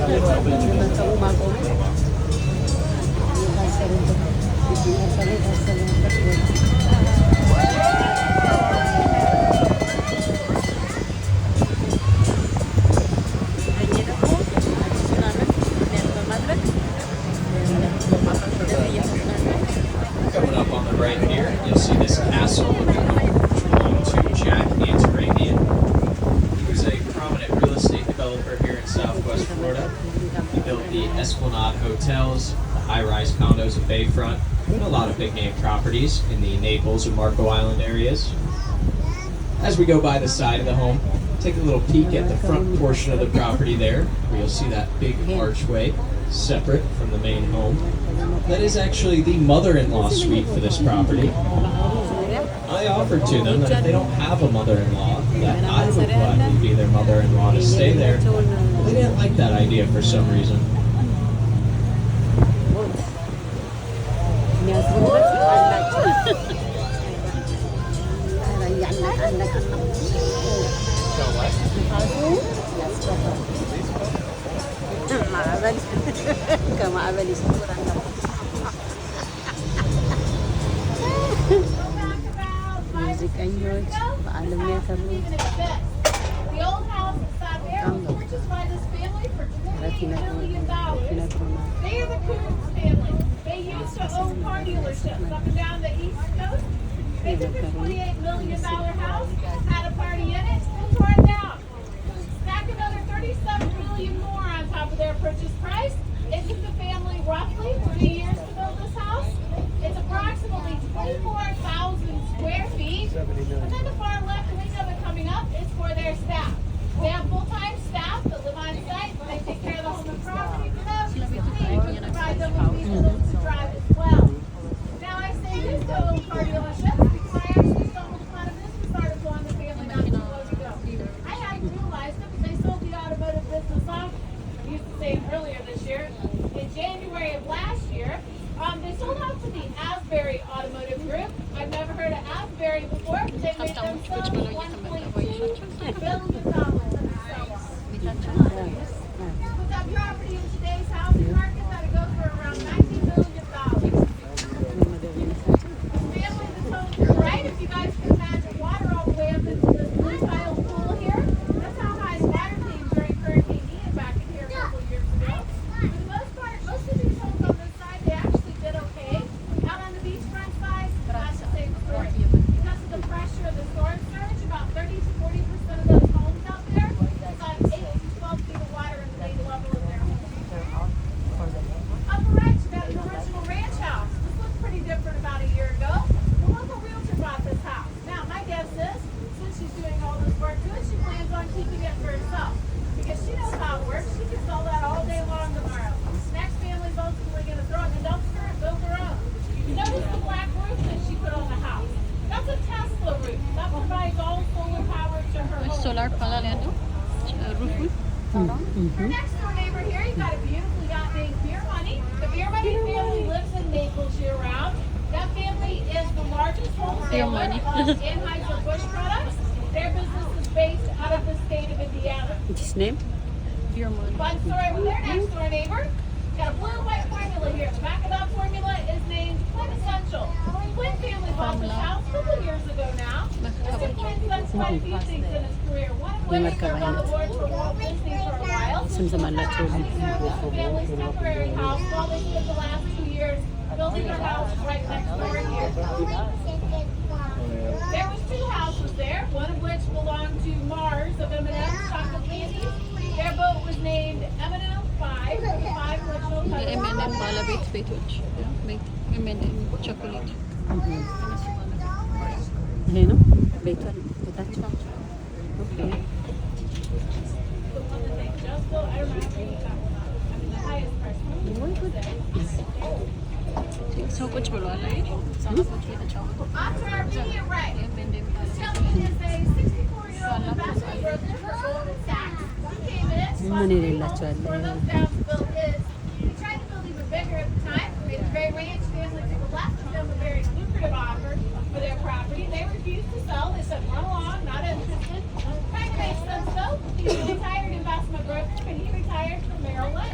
Coming up on the right here, you'll see this castle which belonged to Jack Antarabian. He was a prominent real estate developer here in Southwest Florida. He built the Esplanade hotels, the high-rise condos of Bayfront, and a lot of big-name properties in the Naples and Marco Island areas. As we go by the side of the home, take a little peek at the front portion of the property there, where you'll see that big archway separate from the main home. That is actually the mother-in-law suite for this property. I offered to them that if they don't have a mother-in-law, that I would gladly be their mother-in-law to stay there. They didn't like that idea for some reason. ሙዚቀኞች በዓለም ያከብሩ The old house at Savera was purchased by this family for $20 million. They are the Coons family. They used to own car dealerships up and down the East Coast. They took a $28 million house, had a party in it, and tore it down. Stack another $37 million more on top of their purchase price. It took the family roughly 3 years to build this house. It's approximately 24,000 square feet. And then the far left wing of it coming up is for their staff. They have full-time staff that live on site. They take care of the home and property for them. They provide them with vehicles to drive as well. Now I say this to own car dealerships because I actually stumbled upon a business article on the family not too long ago. I hadn't realized it, but they sold the automotive business off. I used to say earlier this year. In January of last year, they sold out to the Asbury Automotive Group. I've never heard of Asbury before, but they made themselves $1.2 billion. With that property in today's housing market, that'll go for around $90 million. Family that's home to the right, if you guys can imagine water all the way up into this blue tile pool here. That's how high the water came during Hurricane Ian back in here a couple years ago. For the most part, most of these homes on this side, they actually did okay. Out on the beachfront side, not the same story. Because of the pressure of the storm surge, about 30 to 40% of those homes out there got 8 to 12 feet of water in the main level of their home. Upper right, you got an original ranch house. This looks pretty different about a year ago. The local realtor bought this house. Now, my guess is, since she's doing all this work to it, she plans on keeping it for herself. Because she knows how it works. She can sell that all day long tomorrow. Next family's ultimately going to throw it in a dumpster and build their own. You notice the black roof that she put on the house. That's a Tesla roof. That provides all solar power to her home. solar panel yan no? Roof. Her next door neighbor here, you've got a beautiful yacht named Beer Money. The Beer Money family lives in Naples year-round. That family is the largest wholesaler Money. of Anheuser-Busch products. Their business is based out of the state of Indiana. His name? Pure money. Fun story with their next door neighbor. Got a blue-white formula here. The back of that formula is named Quintessential. Quinn family bought this house a couple years ago now. Mr. Quinn's done quite a few things in his career. One of which served on the board for Walt Disney for a while. Sumsama He served on the family's temporary house while they spent the last 2 years building their house right next door here. There was 2 houses there, one of which belonged to Mars of M&M Chocolate Candies. Their boat was named M&M 5, the 5 original M&M Malabit ቤቶች M&M ቾኮሌት ይሄ ነው ቤቷን ቤታቸው ኦኬ ሰው ቁጭ ብሏል አይደል? ሰዎች እየተጫወቱ Onto our immediate right. This gentleman is a 64-year-old investment broker for Goldman Sachs. He came in, saw ምን the የሌላቸው homes አለ where those downs built is. He tried to build even bigger at the time. Made a very ranch family to the left of them a very lucrative offer for their property. They refused to sell. They said, run along, not interested. Kind of makes sense though. He's a retired investment broker, and he retired from Merrill Lynch.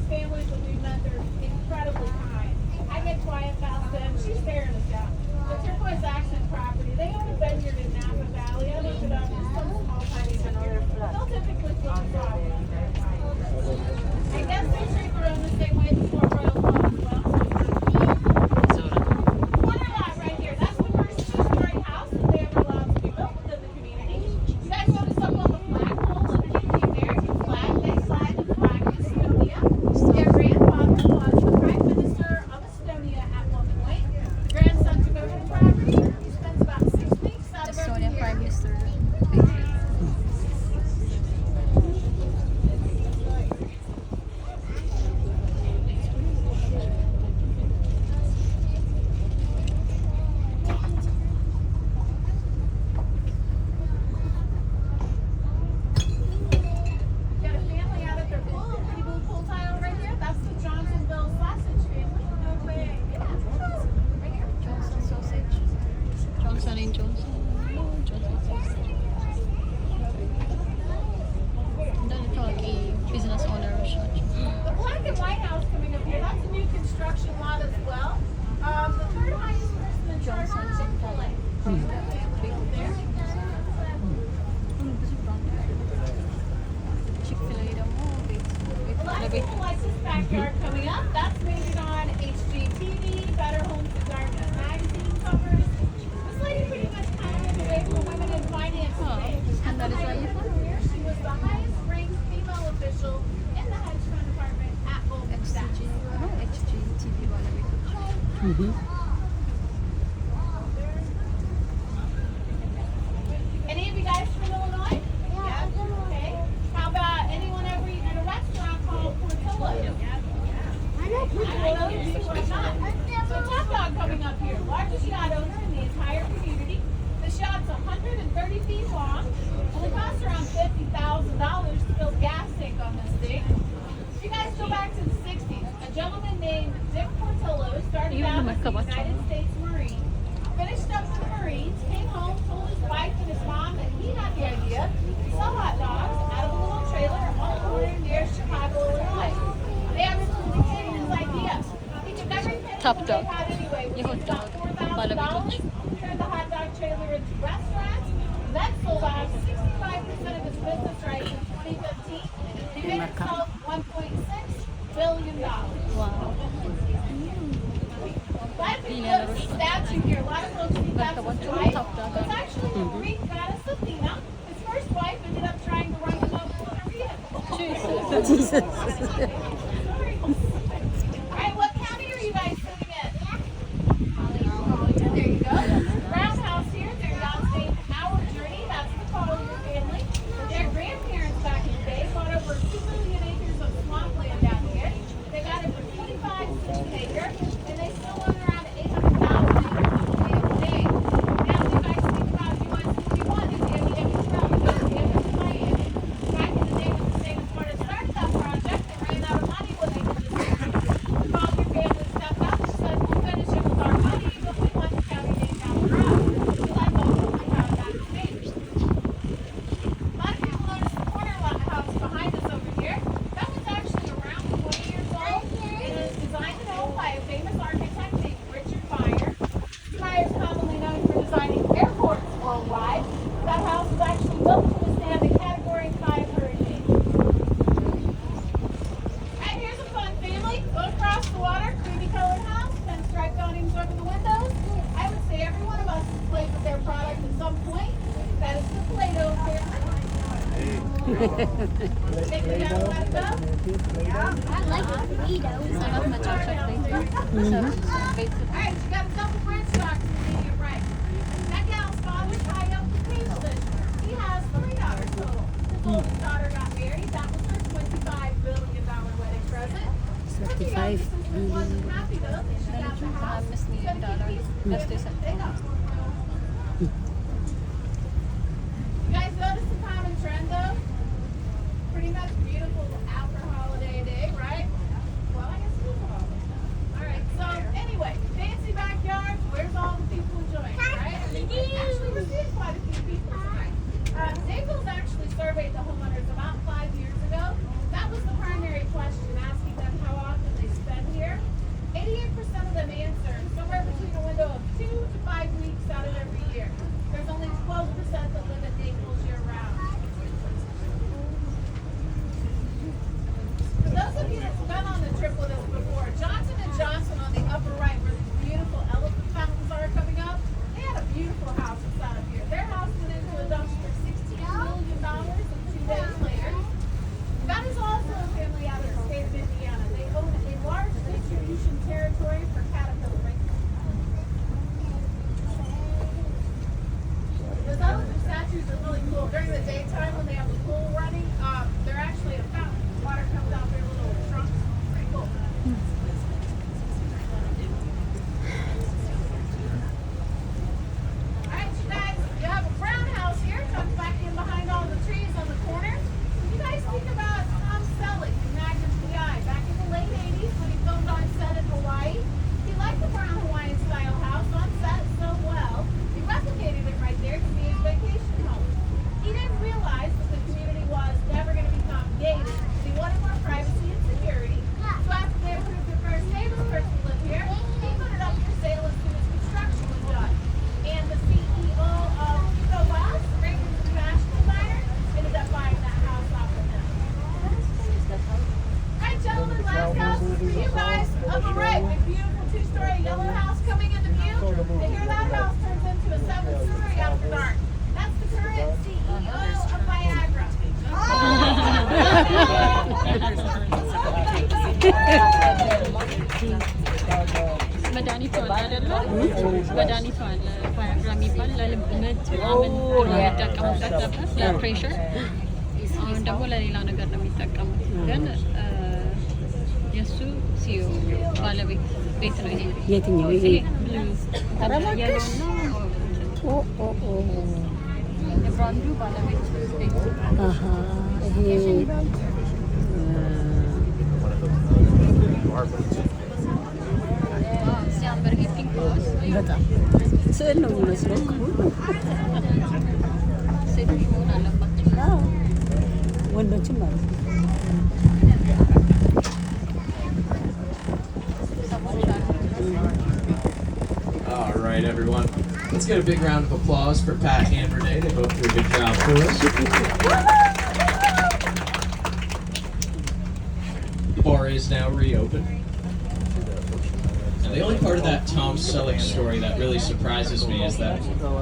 families that we've met, they're incredibly kind. I get quiet past them. She's staring us down. The Turquoise Accent property, they own a vineyard in Napa Valley. I looked it up. It's some small tiny vineyard. They'll typically flip the property. I guess they treat their own the same way as Fort Royal Club as well. Corner lot right here. That's the first two-story house that they ever allowed to be built within the community. You guys notice up on the flagpole underneath the American flag, they flag the flag of Estonia. Their grandfather was the Prime Minister of Estonia at one point. The grandson took over the property. He spends about 6 weeks out of every Estonia year. Prime Minister. Got a family out at their pool, pretty blue pool tile right here. That's the Johnsonville sausage family. No way. Yeah, right here. Johnson sausage. Johnson and Johnson. Johnson sausage. And then ito ang business owner siya. The black and white house coming up here, that's a new construction lot as well. The third highest person in charge of Chick-fil-A. There. Chick-fil-A daw mo. A lot of people like this backyard coming up. That's made it on HGTV, Better Homes and Gardens magazine covers. This lady pretty much pioneered the way for women in finance today. At the height of her career, she was the highest ranked female official in the hedge fund department at Goldman Sachs. XG. Ano? XGTV wala rito. Any of you guys from Illinois? Yeah. Okay. How about anyone ever eaten at a restaurant called Portillo's? I know those people are not. So Top Dog coming up here, largest yacht owner in the entire community. The yacht's 130 feet long. Only costs around $50,000 to build a gas tank on this thing. If you guys go back to the 60s, a gentleman named Dick Portillo started out as a United States Marine, finished up with the Marines, came home, told his wife and his mom that he had the idea to sell hot dogs out of a little trailer on the corner near Chicago, Illinois. They originally hated his idea. He took everything Top that Dog. they had anyway, which Yung was hot about dog. $4,000, turned the hot dog trailer into restaurants, then sold off 65% of his business rights in 2015. He made himself $1.6 billion. Wow. A lot of people notice the statue here. A lot of folks think that's his wife. It's actually the Greek goddess Athena. His first wife ended up trying to run him over with her vehicle. Jesus. All right, what county are you guys living in? There you go. Brown House here. Their yacht's named Our Journey. That's the Collier family. Their grandparents back in the day bought over 2 million acres of swampland down here. They got it for 25 cents an acre, and they still own around 800,000 acres of land today. Now, you guys think about if you wanted to do one, if you had the extra travel, if you had the Miami. Back in the day when the state of Florida started that project, they ran out of money when they did this. The Collier family stepped up and said, we'll finish it with our money, but we want the county name down the road. So that's ultimately how it got its name. A lot of people notice the corner lot house behind us over here. That was actually around 20 years old. It was designed and owned by a famous architect named Richard Meyer. Meyer is commonly known for designing airports worldwide. That house was actually built to withstand a Category 5 hurricane. Right, here's a fun family. Go across the water, creamy colored house, pinstripe awnings over the windows. I would say every one of us has played with their product at some point. That is the Play-Doh family. Take it down, let it go. I like Play-Doh. Sarap ma-chocolate later. Sarap. Alright, you got a couple French dogs to make it right. That gal's father tied up the cable dish. He has 3 daughters total. His oldest daughter got married. That was her $25 billion wedding present. $35 billion. Wasn't happy though. She got the house. $1 million. That's the They got You guys notice the common trend though? Pretty much beautiful after holiday day, right? Well, I guess it is a holiday. Alright, so anyway, fancy backyards, where's all the people enjoying, right? Actually, we're seeing quite a few people tonight. Naples actually surveyed the homeowners about 5 years ago. That was the primary question, asking them beautiful two-story yellow house coming into view. To hear that house turns into a 7-story after dark. That's the current CEO of Viagra. መድኃኒቷን አይደለ? መድኃኒቷን ቫያግራ የሚባል ለልብ ምት ምናምን የሚጠቀሙበት ነበር ለፕሬሽር። አሁን ደግሞ ለሌላ ነገር ነው የሚጠቀሙት። ግን የእሱ ሲዮ ባለቤት ቤት ነው ይሄ። የትኛው ይሄ? የብራንዱ ባለቤት ቤት ይሄ ሲያምር ፒንክ በጣም ስዕል ነው የሚመስለው። ሴቶች መሆን አለባቸው። ወንዶችም ማለት ነው። All right, everyone. Let's get a big round of applause for Pat and Renee. They both do a good job for us. The bar is now reopened. And the only part of that Tom Selleck story that really surprises me is that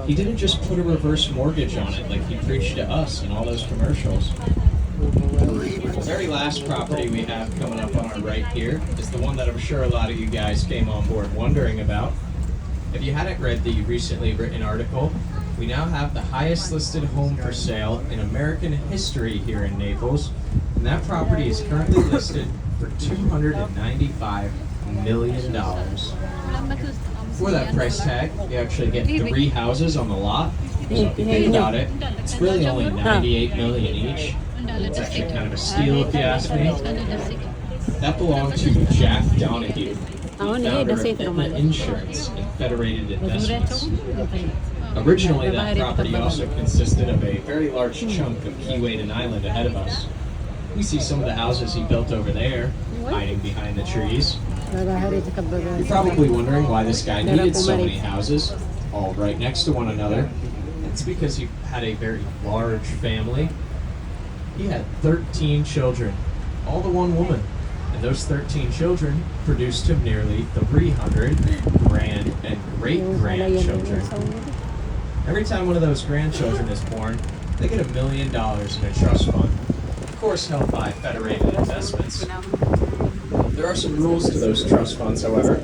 he didn't just put a reverse mortgage on it like he preached to us in all those commercials. The very last property we have coming up on our right here is the one that I'm sure a lot of you guys came on board wondering about. If you hadn't read the recently written article, we now have the highest listed home for sale in American history here in Naples, and that property is currently listed for $295 million. For that price tag, you actually get 3 houses on the lot. So if you think about it, it's really only $98 million each. It's actually kind of a steal if you ask me. That belonged to Jack Donahue, the founder of Aetna Insurance and Federated Investments. Originally, that property also consisted of a very large chunk of Keewaydin Island ahead of us. We see some of the houses he built over there, hiding behind the trees. You're probably wondering why this guy needed so many houses, all right next to one another. It's because he had a very large family. He had 13 children, all to one woman. And those 13 children produced him nearly 300 grand and great-grandchildren. Every time one of those grandchildren is born, they get $1 million in a trust fund, of course held by Federated Investments. There are some rules to those trust funds, however.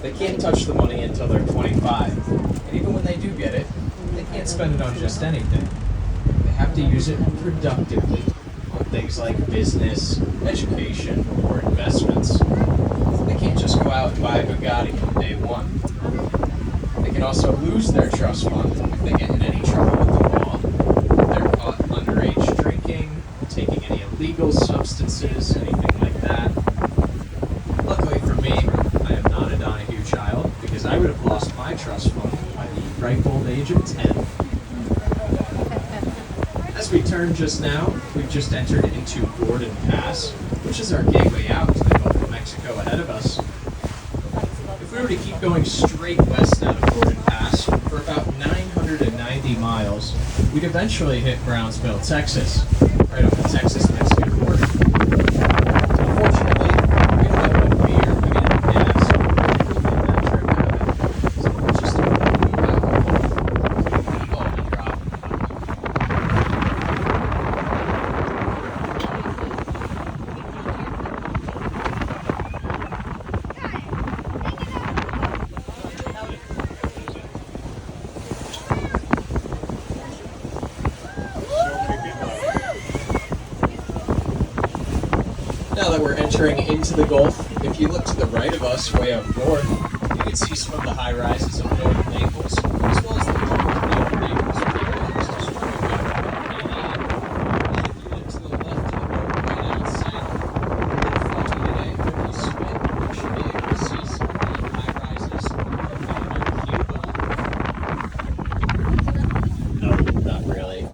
They can't touch the money until they're 25. And even when they do get it, they can't spend it on just anything. They have to use it productively on things like business, education, or investments. They can't just go out and buy a Bugatti from day one. They can also lose their trust fund if they get in any trouble with the law. They're caught underage drinking, taking any illegal substances, anything like that. Luckily for me, I am not a Donahue child because I would have lost my trust fund by the ripe old age of 10. As we turn just now, we've just entered into Gordon Pass, which is our gateway out to the Gulf of Mexico ahead of us. If we were to keep going straight west out of Gordon Pass for about 990 miles, we'd eventually hit Brownsville, Texas, right on the Texas-Mexican border. Unfortunately, we don't have enough beer, we get enough gas, to make that trip happen. So we'll just move out. Keep on dropping. Now that we're entering into the Gulf, if you look to the right of us, way up north, you can see some of the high rises of North Naples, as